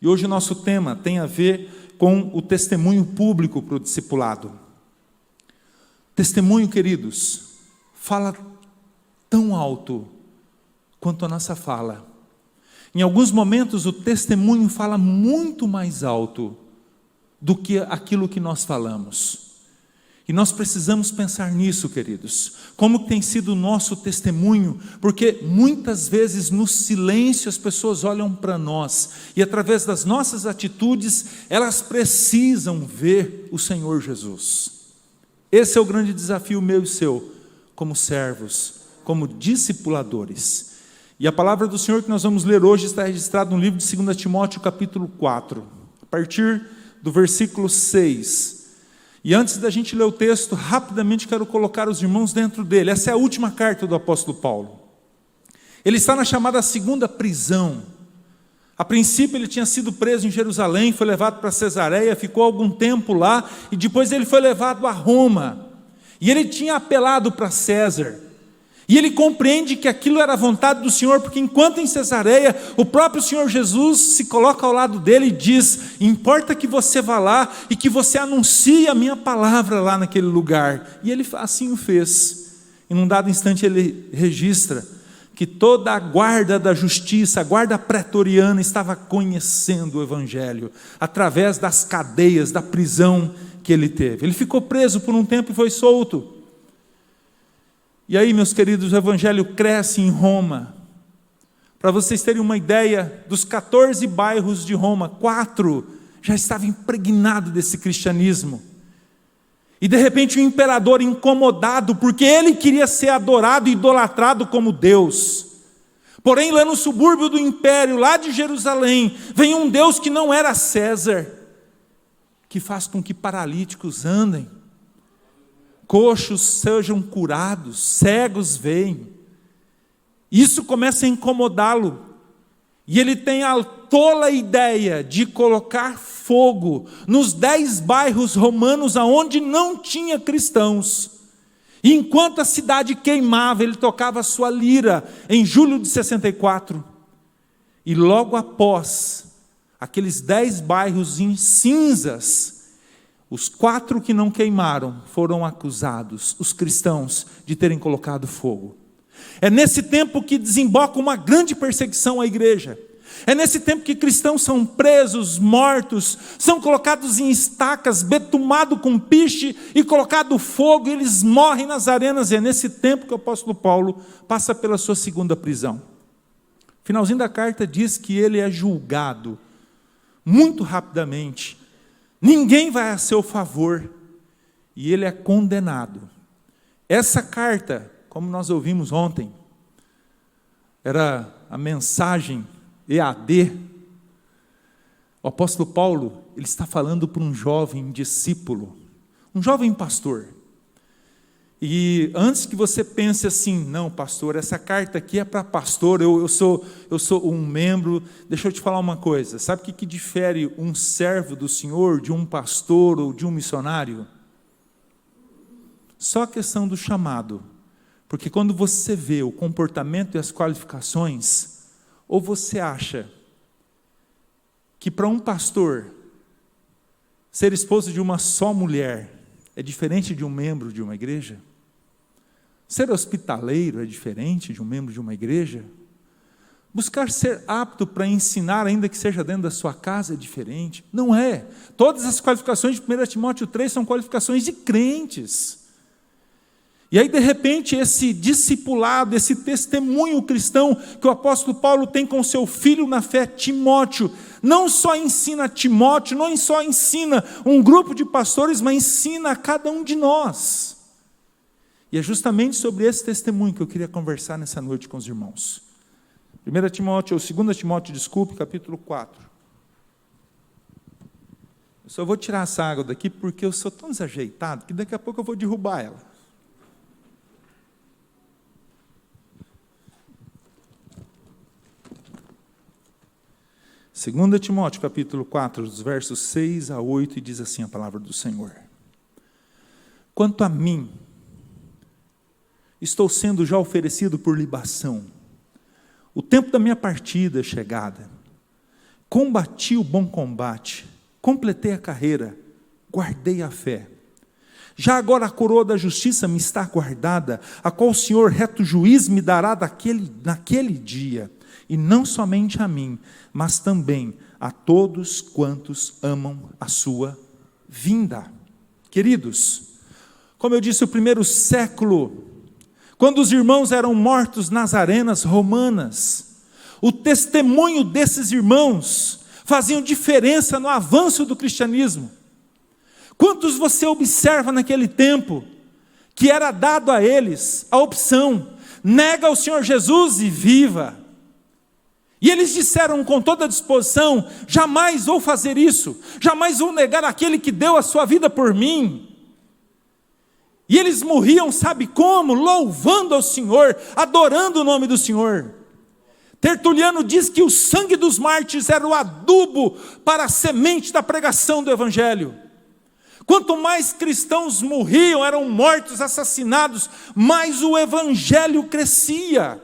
E hoje o nosso tema tem a ver com o testemunho público para o discipulado. Testemunho, queridos, fala tão alto quanto a nossa fala. Em alguns momentos o testemunho fala muito mais alto do que aquilo que nós falamos. E nós precisamos pensar nisso, queridos. Como tem sido o nosso testemunho? Porque muitas vezes no silêncio as pessoas olham para nós. E através das nossas atitudes, elas precisam ver o Senhor Jesus. Esse é o grande desafio meu e seu, como servos, como discipuladores. E a palavra do Senhor que nós vamos ler hoje está registrada no livro de 2 Timóteo, capítulo 4. A partir do versículo 6. E antes da gente ler o texto, rapidamente quero colocar os irmãos dentro dele. Essa é a última carta do apóstolo Paulo. Ele está na chamada segunda prisão. A princípio ele tinha sido preso em Jerusalém, foi levado para Cesareia, ficou algum tempo lá, e depois ele foi levado a Roma. E ele tinha apelado para César. E ele compreende que aquilo era a vontade do Senhor, porque enquanto em Cesareia, o próprio Senhor Jesus se coloca ao lado dele e diz: importa que você vá lá e que você anuncie a minha palavra lá naquele lugar. E ele assim o fez. E num dado instante ele registra que toda a guarda da justiça, a guarda pretoriana, estava conhecendo o Evangelho, através das cadeias, da prisão que ele teve. Ele ficou preso por um tempo e foi solto. E aí, meus queridos, o Evangelho cresce em Roma. Para vocês terem uma ideia, dos 14 bairros de Roma, 4 já estavam impregnados desse cristianismo. E de repente o imperador, incomodado, porque ele queria ser adorado e idolatrado como Deus. Porém, lá no subúrbio do império, lá de Jerusalém, vem um Deus que não era César, que faz com que paralíticos andem, coxos sejam curados, cegos veem. Isso começa a incomodá-lo. E ele tem a tola ideia de colocar fogo nos 10 bairros romanos aonde não tinha cristãos. E enquanto a cidade queimava, ele tocava a sua lira em julho de 64. E logo após aqueles 10 bairros em cinzas, os 4 que não queimaram foram acusados, os cristãos, de terem colocado fogo. É nesse tempo que desemboca uma grande perseguição à igreja. É nesse tempo que cristãos são presos, mortos, são colocados em estacas, betumados com piche e colocado fogo, e eles morrem nas arenas. E é nesse tempo que o apóstolo Paulo passa pela sua segunda prisão. O finalzinho da carta diz que ele é julgado muito rapidamente. Ninguém vai a seu favor, e ele é condenado. Essa carta, como nós ouvimos ontem, era a mensagem EAD. O apóstolo Paulo, ele está falando para um jovem discípulo, um jovem pastor. E antes que você pense assim, não, pastor, essa carta aqui é para pastor, eu sou um membro. Deixa eu te falar uma coisa, sabe o que difere um servo do Senhor de um pastor ou de um missionário? Só a questão do chamado. Porque quando você vê o comportamento e as qualificações, ou você acha que para um pastor ser esposo de uma só mulher é diferente de um membro de uma igreja? Ser hospitaleiro é diferente de um membro de uma igreja? Buscar ser apto para ensinar, ainda que seja dentro da sua casa, é diferente? Não é. Todas as qualificações de 1 Timóteo 3 são qualificações de crentes. E aí, de repente, esse discipulado, esse testemunho cristão que o apóstolo Paulo tem com seu filho na fé, Timóteo, não só ensina Timóteo, não só ensina um grupo de pastores, mas ensina a cada um de nós. E é justamente sobre esse testemunho que eu queria conversar nessa noite com os irmãos. 2 Timóteo, capítulo 4. Eu só vou tirar essa água daqui porque eu sou tão desajeitado que daqui a pouco eu vou derrubar ela. Segunda Timóteo, capítulo 4, dos versos 6 a 8, e diz assim a palavra do Senhor. Quanto a mim, estou sendo já oferecido por libação. O tempo da minha partida é chegada. combati o bom combate, completei a carreira, guardei a fé. Já agora a coroa da justiça me está guardada, a qual o Senhor reto juiz me dará naquele dia, e não somente a mim, mas também a todos quantos amam a sua vinda. Queridos, como eu disse, o primeiro século, quando os irmãos eram mortos nas arenas romanas, o testemunho desses irmãos faziam diferença no avanço do cristianismo. Quantos você observa naquele tempo, que era dado a eles a opção, nega o Senhor Jesus e viva. E eles disseram com toda a disposição, jamais vou fazer isso, jamais vou negar aquele que deu a sua vida por mim. E eles morriam, sabe como? Louvando ao Senhor, adorando o nome do Senhor. Tertuliano diz que o sangue dos mártires era o adubo para a semente da pregação do Evangelho. Quanto mais cristãos morriam, eram mortos, assassinados, mais o Evangelho crescia.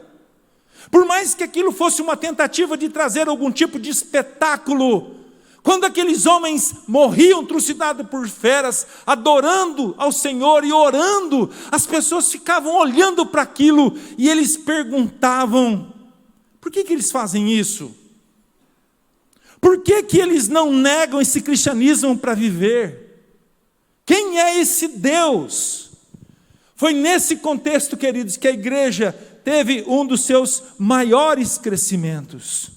Por mais que aquilo fosse uma tentativa de trazer algum tipo de espetáculo, quando aqueles homens morriam trucidados por feras, adorando ao Senhor e orando, as pessoas ficavam olhando para aquilo e eles perguntavam, por que eles fazem isso? Por que eles não negam esse cristianismo para viver? Quem é esse Deus? Foi nesse contexto, queridos, que a igreja teve um dos seus maiores crescimentos.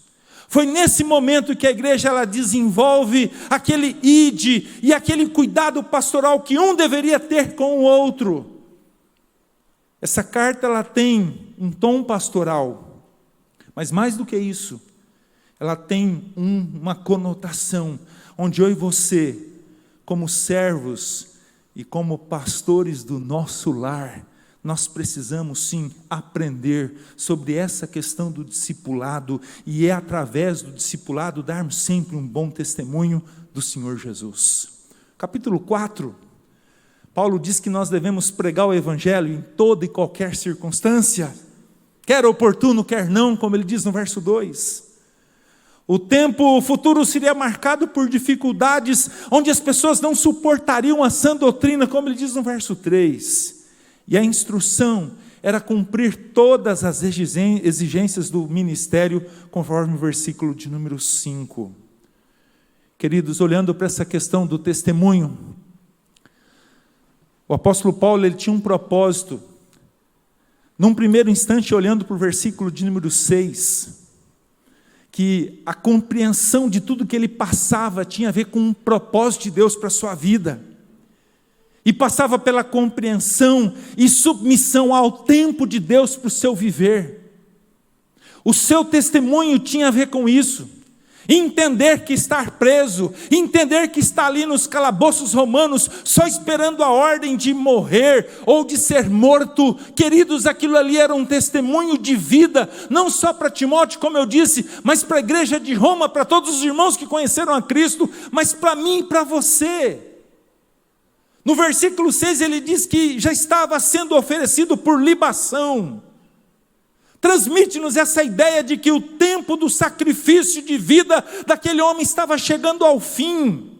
Foi nesse momento que a igreja ela desenvolve aquele ide e aquele cuidado pastoral que um deveria ter com o outro. Essa carta ela tem um tom pastoral, mas mais do que isso, ela tem uma conotação onde eu e você, como servos e como pastores do nosso lar, nós precisamos sim aprender sobre essa questão do discipulado, e é através do discipulado darmos sempre um bom testemunho do Senhor Jesus. Capítulo 4, Paulo diz que nós devemos pregar o Evangelho em toda e qualquer circunstância, quer oportuno, quer não, como ele diz no verso 2. O tempo futuro seria marcado por dificuldades, onde as pessoas não suportariam a sã doutrina, como ele diz no verso 3. E a instrução era cumprir todas as exigências do ministério, conforme o versículo de número 5. Queridos, olhando para essa questão do testemunho, o apóstolo Paulo ele tinha um propósito. Num primeiro instante, olhando para o versículo de número 6, que a compreensão de tudo que ele passava tinha a ver com um propósito de Deus para a sua vida, e passava pela compreensão e submissão ao tempo de Deus para o seu viver. O seu testemunho tinha a ver com isso, entender que estar preso, entender que está ali nos calabouços romanos, só esperando a ordem de morrer, ou de ser morto. Queridos, aquilo ali era um testemunho de vida, não só para Timóteo, como eu disse, mas para a igreja de Roma, para todos os irmãos que conheceram a Cristo, mas para mim e para você. No versículo 6 ele diz que já estava sendo oferecido por libação. Transmite-nos essa ideia de que o tempo do sacrifício de vida daquele homem estava chegando ao fim.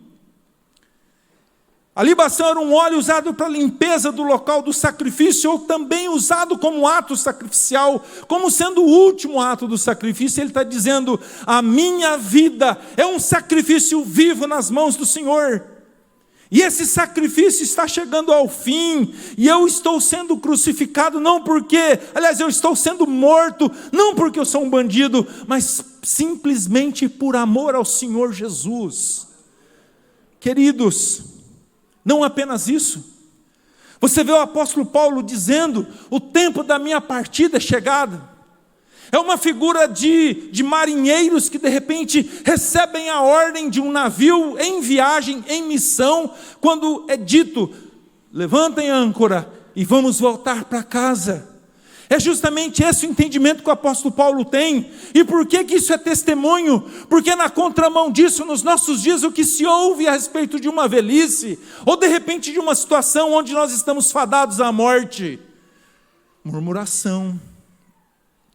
A libação era um óleo usado para a limpeza do local do sacrifício, ou também usado como ato sacrificial, como sendo o último ato do sacrifício. Ele está dizendo, a minha vida é um sacrifício vivo nas mãos do Senhor. E esse sacrifício está chegando ao fim, e eu estou sendo crucificado, não porque, aliás, eu estou sendo morto, não porque eu sou um bandido, mas simplesmente por amor ao Senhor Jesus. Queridos, não apenas isso, você vê o apóstolo Paulo dizendo, o tempo da minha partida é chegado. É uma figura de marinheiros que de repente recebem a ordem de um navio em viagem, em missão, quando é dito, levantem a âncora e vamos voltar para casa. É justamente esse o entendimento que o apóstolo Paulo tem. E por que isso é testemunho? Porque na contramão disso, nos nossos dias, o que se ouve a respeito de uma velhice, ou de repente de uma situação onde nós estamos fadados à morte, murmuração,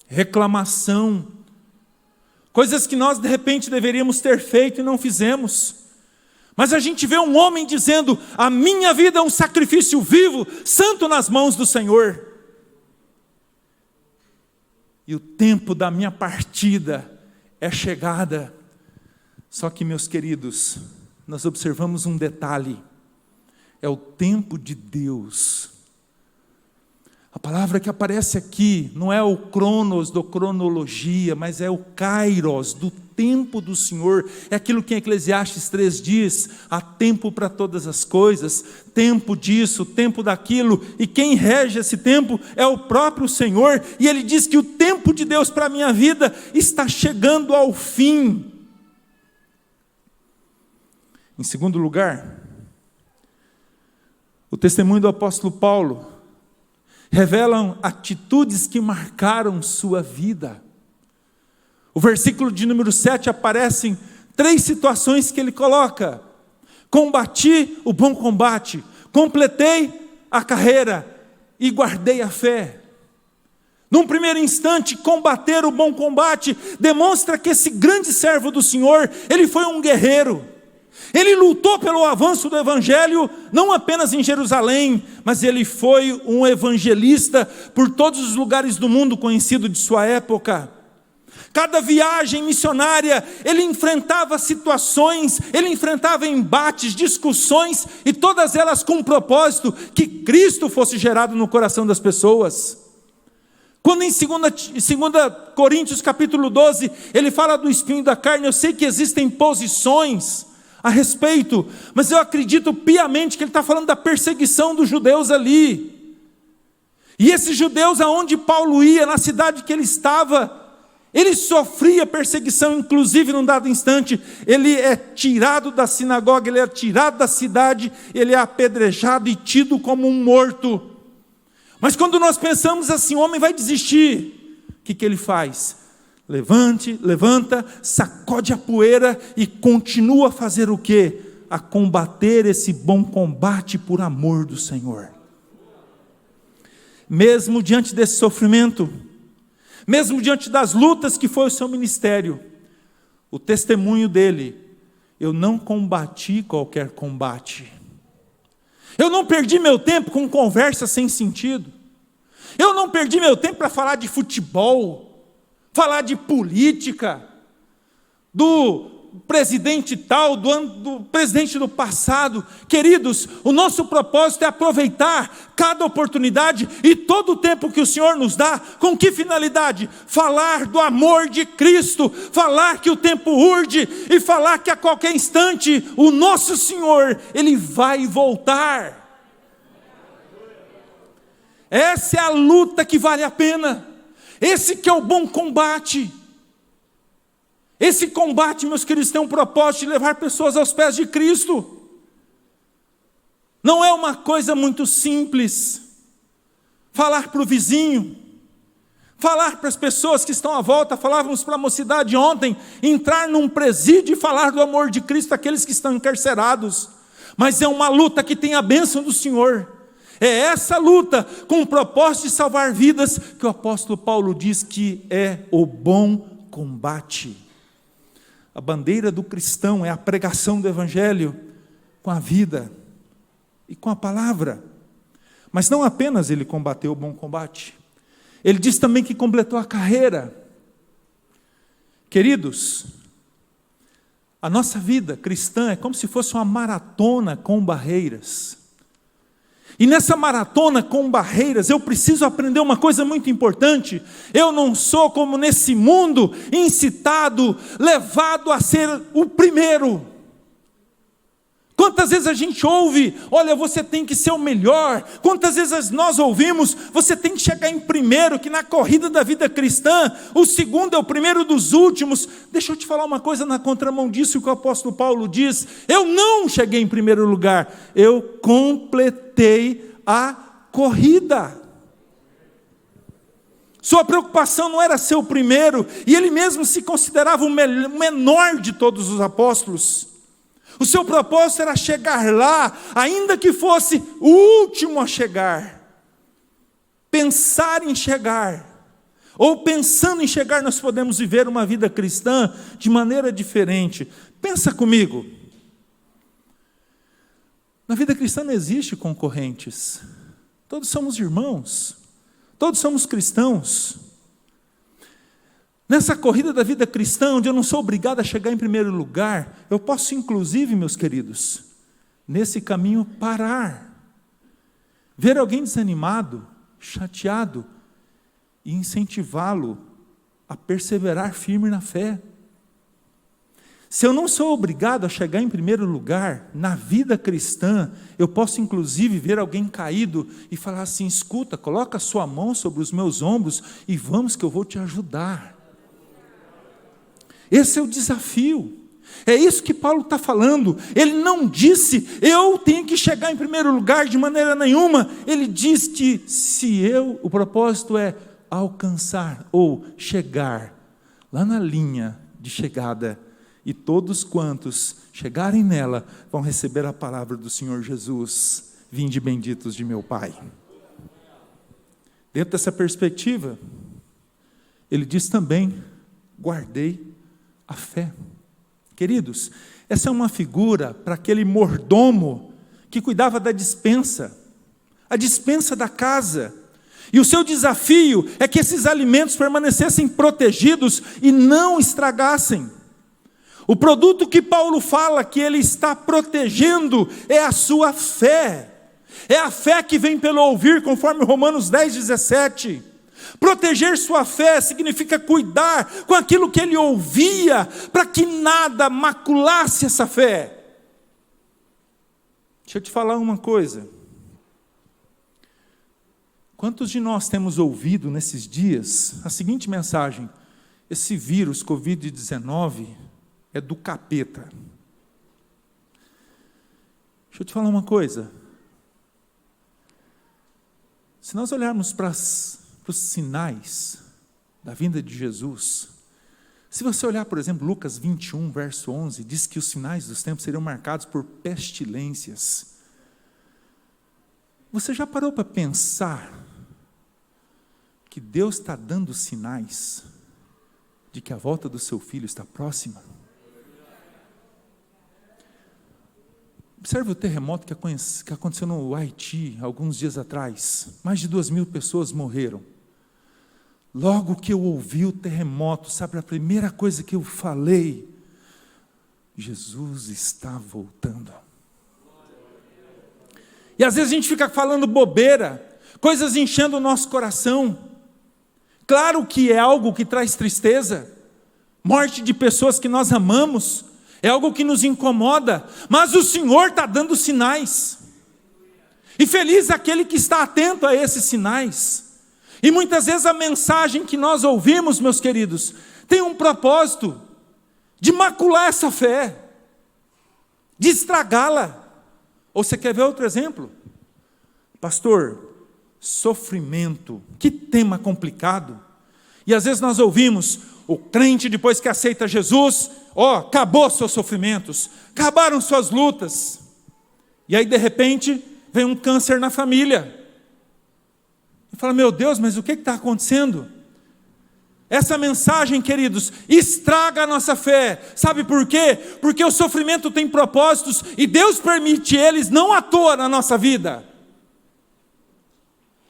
reclamação, coisas que nós de repente deveríamos ter feito e não fizemos. Mas a gente vê um homem dizendo: a minha vida é um sacrifício vivo, santo nas mãos do Senhor. E o tempo da minha partida é chegada. Só que, meus queridos, nós observamos um detalhe: é o tempo de Deus. A palavra que aparece aqui não é o cronos do cronologia, mas é o kairos, do tempo do Senhor. É aquilo que em Eclesiastes 3 diz: há tempo para todas as coisas, tempo disso, tempo daquilo, e quem rege esse tempo é o próprio Senhor. E Ele diz que o tempo de Deus para a minha vida está chegando ao fim. Em segundo lugar, o testemunho do apóstolo Paulo revelam atitudes que marcaram sua vida. O versículo de número 7 aparecem 3 situações que ele coloca: combati o bom combate, completei a carreira e guardei a fé. Num primeiro instante, combater o bom combate demonstra que esse grande servo do Senhor, ele foi um guerreiro. Ele lutou pelo avanço do Evangelho, não apenas em Jerusalém, mas ele foi um evangelista por todos os lugares do mundo conhecido de sua época. Cada viagem missionária, ele enfrentava situações, ele enfrentava embates, discussões, e todas elas com o propósito que Cristo fosse gerado no coração das pessoas. Quando em 2 Coríntios capítulo 12, ele fala do espinho da carne, eu sei que existem posições a respeito, mas eu acredito piamente que ele está falando da perseguição dos judeus ali. E esses judeus, aonde Paulo ia, na cidade que ele estava, ele sofria perseguição. Inclusive num dado instante, ele é tirado da sinagoga, ele é tirado da cidade, ele é apedrejado e tido como um morto. Mas quando nós pensamos assim, o homem vai desistir, o que ele faz? Levanta, sacode a poeira e continua a fazer o quê? A combater esse bom combate por amor do Senhor. Mesmo diante desse sofrimento, mesmo diante das lutas que foi o seu ministério, o testemunho dele: eu não combati qualquer combate. Eu não perdi meu tempo com conversa sem sentido. Eu não perdi meu tempo para falar de futebol, falar de política, do presidente tal, do presidente do passado. Queridos, o nosso propósito é aproveitar cada oportunidade e todo o tempo que o Senhor nos dá. Com que finalidade? Falar do amor de Cristo, falar que o tempo urge e falar que a qualquer instante o nosso Senhor, Ele vai voltar. Essa é a luta que vale a pena. Esse que é o bom combate. Esse combate, meus queridos, tem um propósito de levar pessoas aos pés de Cristo. Não é uma coisa muito simples falar para o vizinho, falar para as pessoas que estão à volta. Falávamos para a mocidade ontem, entrar num presídio e falar do amor de Cristo àqueles que estão encarcerados. Mas é uma luta que tem a bênção do Senhor. É essa luta com o propósito de salvar vidas que o apóstolo Paulo diz que é o bom combate. A bandeira do cristão é a pregação do Evangelho com a vida e com a palavra. Mas não apenas ele combateu o bom combate, ele diz também que completou a carreira. Queridos, a nossa vida cristã é como se fosse uma maratona com barreiras. E nessa maratona com barreiras, eu preciso aprender uma coisa muito importante. Eu não sou como nesse mundo, incitado, levado a ser o primeiro. Quantas vezes a gente ouve: olha, você tem que ser o melhor. Quantas vezes nós ouvimos: você tem que chegar em primeiro, que na corrida da vida cristã, o segundo é o primeiro dos últimos. Deixa eu te falar uma coisa na contramão disso que o apóstolo Paulo diz: eu não cheguei em primeiro lugar, eu completei a corrida. Sua preocupação não era ser o primeiro, e ele mesmo se considerava o menor de todos os apóstolos. O seu propósito era chegar lá, ainda que fosse o último a chegar. Pensar em chegar. ou pensando em chegar, nós podemos viver uma vida cristã de maneira diferente. Pensa comigo. Na vida cristã não existe concorrentes. Todos somos irmãos. Todos somos cristãos. Nessa corrida da vida cristã, onde eu não sou obrigado a chegar em primeiro lugar, eu posso inclusive, meus queridos, nesse caminho parar. Ver alguém desanimado, chateado, e incentivá-lo a perseverar firme na fé. Se eu não sou obrigado a chegar em primeiro lugar na vida cristã, eu posso inclusive ver alguém caído e falar assim: escuta, coloca a sua mão sobre os meus ombros e vamos que eu vou te ajudar. Esse é o desafio. É isso que Paulo está falando. Ele não disse, eu tenho que chegar em primeiro lugar de maneira nenhuma. Ele diz que o propósito é alcançar ou chegar lá na linha de chegada, e todos quantos chegarem nela vão receber a palavra do Senhor Jesus: vinde benditos de meu Pai. Dentro dessa perspectiva, ele diz também: guardei a fé. Queridos, essa é uma figura para aquele mordomo que cuidava da despensa, a despensa da casa. E o seu desafio é que esses alimentos permanecessem protegidos e não estragassem. O produto que Paulo fala que ele está protegendo é a sua fé. É a fé que vem pelo ouvir, conforme Romanos 10:17. Proteger sua fé significa cuidar com aquilo que ele ouvia, para que nada maculasse essa fé. Deixa eu te falar uma coisa. Quantos de nós temos ouvido nesses dias a seguinte mensagem: esse vírus Covid-19 é do capeta? Deixa eu te falar uma coisa. Se nós olharmos para os sinais da vinda de Jesus, se você olhar, por exemplo, Lucas 21, verso 11, diz que os sinais dos tempos seriam marcados por pestilências. Você já parou para pensar que Deus está dando sinais de que a volta do seu filho está próxima? Observe o terremoto que aconteceu no Haiti alguns dias atrás. Mais de 2.000 pessoas morreram. Logo que eu ouvi o terremoto, sabe a primeira coisa que eu falei? Jesus está voltando. E às vezes a gente fica falando bobeira, coisas enchendo o nosso coração. Claro que é algo que traz tristeza, morte de pessoas que nós amamos, é algo que nos incomoda, mas o Senhor está dando sinais. E feliz aquele que está atento a esses sinais. E muitas vezes a mensagem que nós ouvimos, meus queridos, tem um propósito de macular essa fé, de estragá-la. Ou você quer ver outro exemplo? Pastor, sofrimento, que tema complicado. E às vezes nós ouvimos, o crente depois que aceita Jesus, acabou seus sofrimentos, acabaram suas lutas. E aí de repente vem um câncer na família. E fala, meu Deus, mas o que está acontecendo? Essa mensagem, queridos, estraga a nossa fé. Sabe por quê? Porque o sofrimento tem propósitos e Deus permite eles não à toa na nossa vida.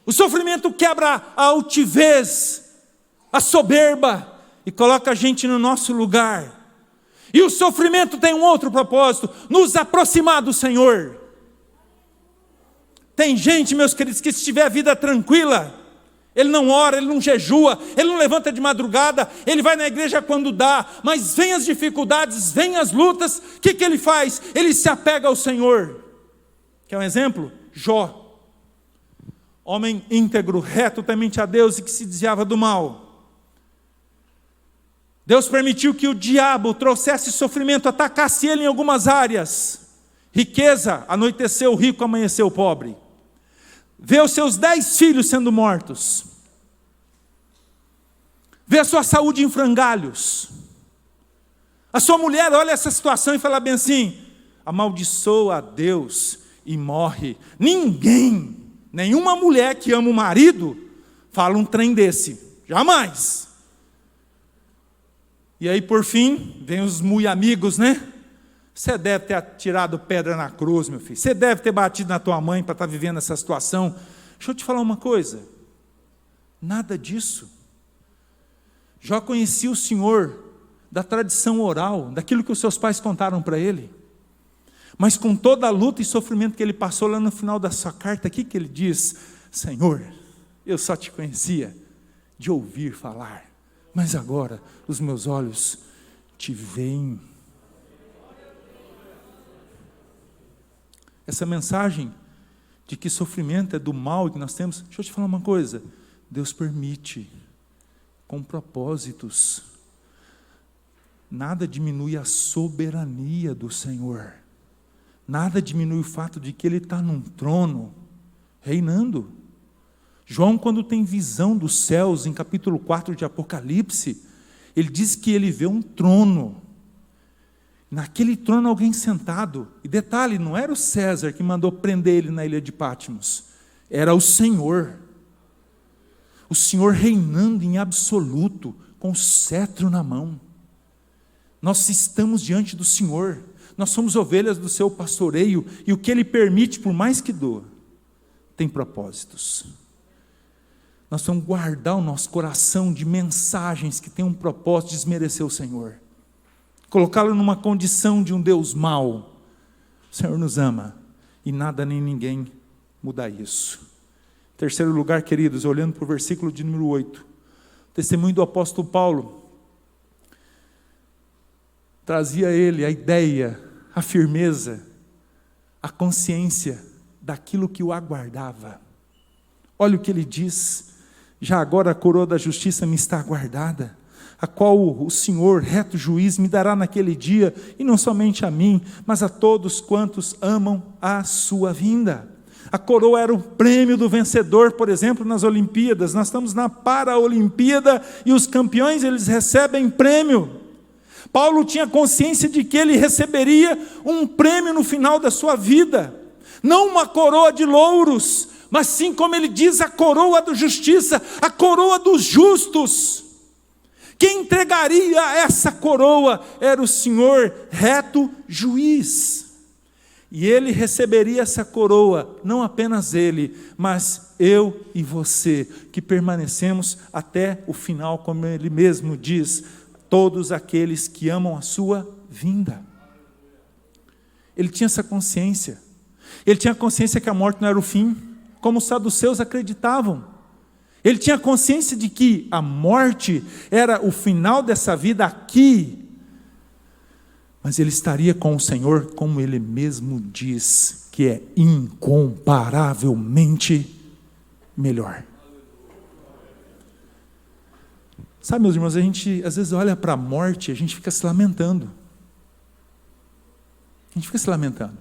O sofrimento quebra a altivez, a soberba e coloca a gente no nosso lugar. E o sofrimento tem um outro propósito: nos aproximar do Senhor. Tem gente, meus queridos, que se tiver a vida tranquila, ele não ora, ele não jejua, ele não levanta de madrugada, ele vai na igreja quando dá, mas vem as dificuldades, vem as lutas, o que ele faz? Ele se apega ao Senhor. Quer um exemplo? Jó. Homem íntegro, reto, temente a Deus e que se desviava do mal. Deus permitiu que o diabo trouxesse sofrimento, atacasse ele em algumas áreas. Riqueza, anoiteceu o rico, amanheceu o pobre. Vê os seus 10 filhos sendo mortos. Vê a sua saúde em frangalhos. A sua mulher olha essa situação e fala bem assim: amaldiçoa a Deus e morre. Nenhuma mulher que ama o marido fala um trem desse. jamais. E aí, por fim, vem os muito amigos, né? Você deve ter atirado pedra na cruz, meu filho. Você deve ter batido na tua mãe para estar vivendo essa situação. Deixa eu te falar uma coisa. Nada disso. Jó conhecia o Senhor da tradição oral, daquilo que os seus pais contaram para ele. Mas com toda a luta e sofrimento que ele passou, lá no final da sua carta aqui, que ele diz: Senhor, eu só te conhecia de ouvir falar, mas agora os meus olhos te veem. Essa mensagem de que sofrimento é do mal que nós temos, deixa eu te falar uma coisa, Deus permite, com propósitos. Nada diminui a soberania do Senhor, nada diminui o fato de que Ele está num trono, reinando. João, quando tem visão dos céus, em capítulo 4 de Apocalipse, ele diz que ele vê um trono, naquele trono alguém sentado, e detalhe, não era o César que mandou prender ele na ilha de Patmos, era o Senhor reinando em absoluto, com o cetro na mão. Nós estamos diante do Senhor, nós somos ovelhas do seu pastoreio, e o que Ele permite, por mais que doa, tem propósitos. Nós vamos guardar o nosso coração de mensagens que têm um propósito de desmerecer o Senhor, colocá-lo numa condição de um Deus mau. O Senhor nos ama, e nada nem ninguém muda isso. Terceiro lugar, queridos, olhando para o versículo de número 8, testemunho do apóstolo Paulo, trazia ele a ideia, a firmeza, a consciência daquilo que o aguardava. Olha o que ele diz: já agora a coroa da justiça me está guardada, a qual o Senhor, reto juiz, me dará naquele dia, e não somente a mim, mas a todos quantos amam a sua vinda. A coroa era o prêmio do vencedor, por exemplo, nas Olimpíadas. Nós estamos na Paraolimpíada e os campeões, eles recebem prêmio. Paulo tinha consciência de que ele receberia um prêmio no final da sua vida, não uma coroa de louros, mas sim, como ele diz, a coroa da justiça, a coroa dos justos. Quem entregaria essa coroa era o Senhor, reto juiz. E ele receberia essa coroa, não apenas ele, mas eu e você, que permanecemos até o final, como ele mesmo diz, todos aqueles que amam a sua vinda. Ele tinha essa consciência. Ele tinha consciência que a morte não era o fim, como os saduceus acreditavam. Ele tinha consciência de que a morte era o final dessa vida aqui, mas ele estaria com o Senhor, como ele mesmo diz, que é incomparavelmente melhor. Sabe, meus irmãos, a gente às vezes olha para a morte e a gente fica se lamentando. A gente fica se lamentando.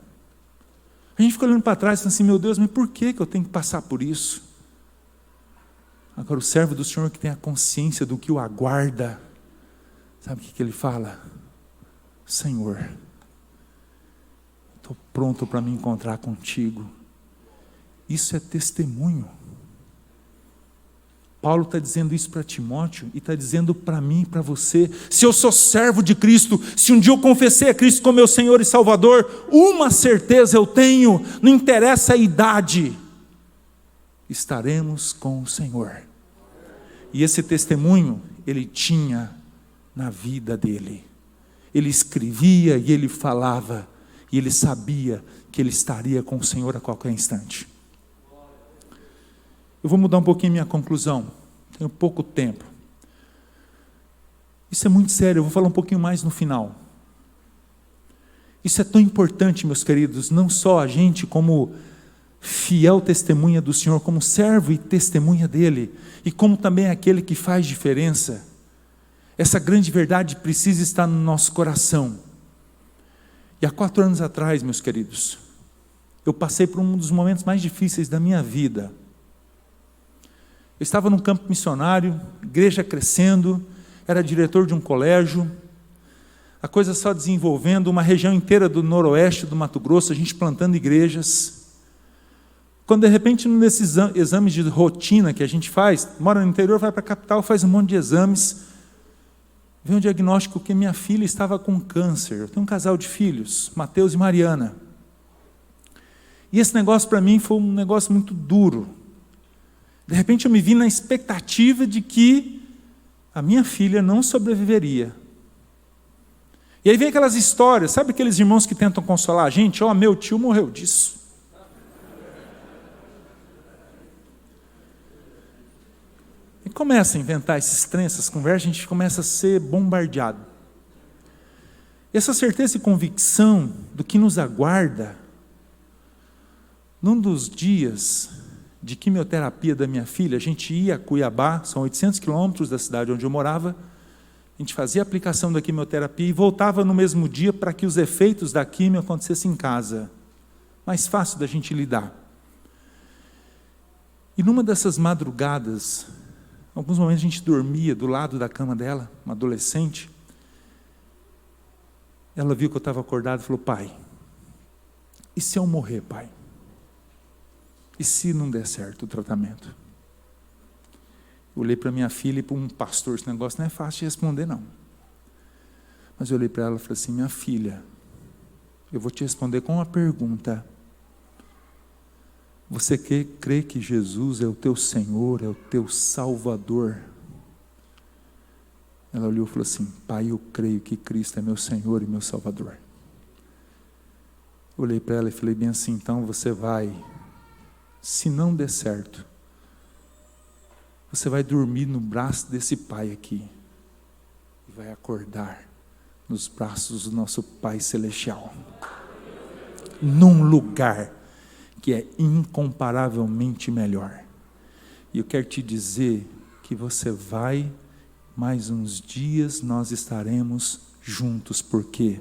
A gente fica olhando para trás e falando assim: meu Deus, mas por que eu tenho que passar por isso? Agora, o servo do Senhor que tem a consciência do que o aguarda, sabe o que ele fala? Senhor, estou pronto para me encontrar contigo. Isso é testemunho. Paulo está dizendo isso para Timóteo e está dizendo para mim e para você. Se eu sou servo de Cristo, se um dia eu confessei a Cristo como meu Senhor e Salvador, uma certeza eu tenho, não interessa a idade, estaremos com o Senhor. E esse testemunho ele tinha na vida dele. Ele escrevia e ele falava, e ele sabia que ele estaria com o Senhor a qualquer instante. Eu vou mudar um pouquinho minha conclusão, tenho pouco tempo. Isso é muito sério, eu vou falar um pouquinho mais no final. Isso é tão importante, meus queridos, não só a gente como fiel testemunha do Senhor, como servo e testemunha dele, e como também aquele que faz diferença. Essa grande verdade precisa estar no nosso coração. E há 4 anos atrás, meus queridos, eu passei por um dos momentos mais difíceis da minha vida. Eu estava num campo missionário, igreja crescendo, era diretor de um colégio, a coisa só desenvolvendo, uma região inteira do noroeste do Mato Grosso, a gente plantando igrejas. Quando de repente, num desses exames de rotina que a gente faz, mora no interior, vai para a capital, faz um monte de exames, vem um diagnóstico que minha filha estava com câncer. Eu tenho um casal de filhos, Mateus e Mariana. E esse negócio para mim foi um negócio muito duro. De repente eu me vi na expectativa de que a minha filha não sobreviveria. E aí vem aquelas histórias, sabe aqueles irmãos que tentam consolar a gente? Ó, meu tio morreu disso. E começa a inventar esses trem, essas conversas, a gente começa a ser bombardeado. E essa certeza e convicção do que nos aguarda, num dos dias de quimioterapia da minha filha, a gente ia a Cuiabá, são 800 quilômetros da cidade onde eu morava, a gente fazia a aplicação da quimioterapia e voltava no mesmo dia para que os efeitos da quimio acontecessem em casa. Mais fácil da gente lidar. E numa dessas madrugadas, alguns momentos a gente dormia do lado da cama dela, uma adolescente. Ela viu que eu estava acordado e falou: pai, e se eu morrer, pai? E se não der certo o tratamento? Eu olhei para minha filha e para um pastor, esse negócio não é fácil de responder não. Mas eu olhei para ela e falei assim: minha filha, eu vou te responder com uma pergunta. Você crê que Jesus é o teu Senhor, é o teu Salvador? Ela olhou e falou assim: pai, eu creio que Cristo é meu Senhor e meu Salvador. Eu olhei para ela e falei bem assim: então você vai, se não der certo, você vai dormir no braço desse pai aqui e vai acordar nos braços do nosso Pai Celestial, num lugar que é incomparavelmente melhor. E eu quero te dizer que você vai, mais uns dias nós estaremos juntos. Por quê?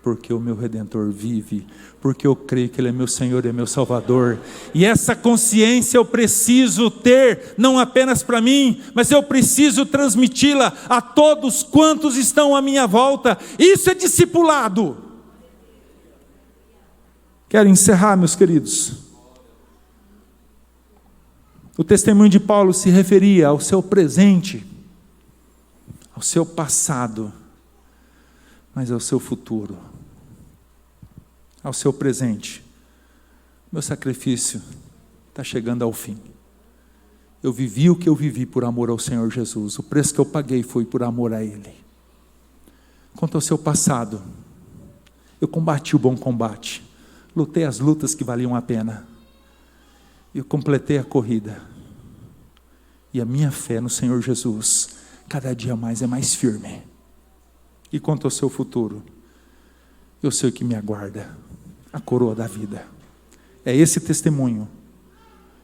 Porque o meu Redentor vive, porque eu creio que Ele é meu Senhor e é meu Salvador, e essa consciência eu preciso ter, não apenas para mim, mas eu preciso transmiti-la a todos quantos estão à minha volta. Isso é discipulado. Quero encerrar, meus queridos. O testemunho de Paulo se referia ao seu presente, ao seu passado, mas ao seu futuro, ao seu presente. Meu sacrifício está chegando ao fim. Eu vivi o que eu vivi por amor ao Senhor Jesus. O preço que eu paguei foi por amor a Ele. Quanto ao seu passado, eu combati o bom combate, lutei as lutas que valiam a pena, eu completei a corrida, e a minha fé no Senhor Jesus cada dia mais é mais firme. E quanto ao seu futuro, eu sei o que me aguarda: a coroa da vida. É esse testemunho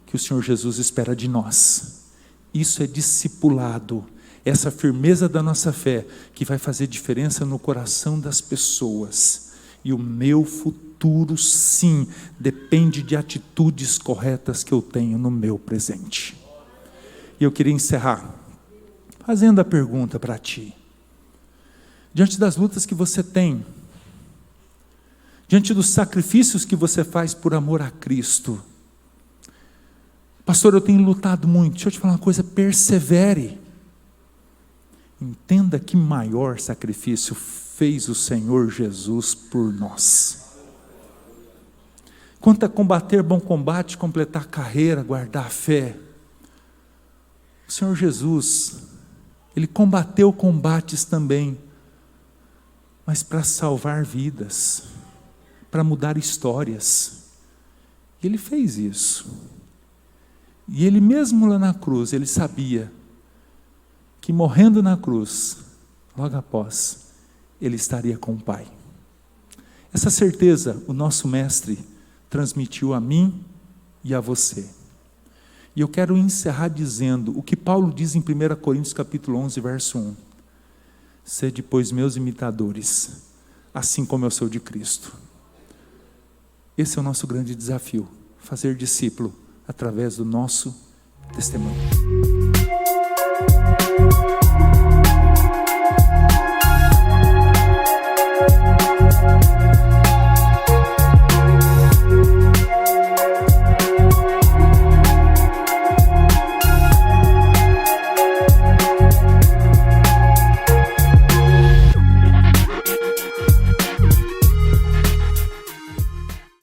que o Senhor Jesus espera de nós. Isso é discipulado, essa firmeza da nossa fé que vai fazer diferença no coração das pessoas. E o meu futuro, sim, depende de atitudes corretas que eu tenho no meu presente. E eu queria encerrar fazendo a pergunta para ti: diante das lutas que você tem, diante dos sacrifícios que você faz por amor a Cristo, pastor, eu tenho lutado muito. Deixa eu te falar uma coisa: persevere. Entenda que maior sacrifício fez o Senhor Jesus por nós. Quanto a combater bom combate, completar a carreira, guardar a fé, o Senhor Jesus, Ele combateu combates também, mas para salvar vidas, para mudar histórias. E Ele fez isso. E Ele mesmo lá na cruz, Ele sabia que morrendo na cruz, logo após, Ele estaria com o Pai. Essa certeza o nosso Mestre transmitiu a mim e a você. E eu quero encerrar dizendo o que Paulo diz em 1 Coríntios capítulo 11, verso 1. Sede, pois, meus imitadores, assim como eu sou de Cristo. Esse é o nosso grande desafio, fazer discípulo através do nosso testemunho.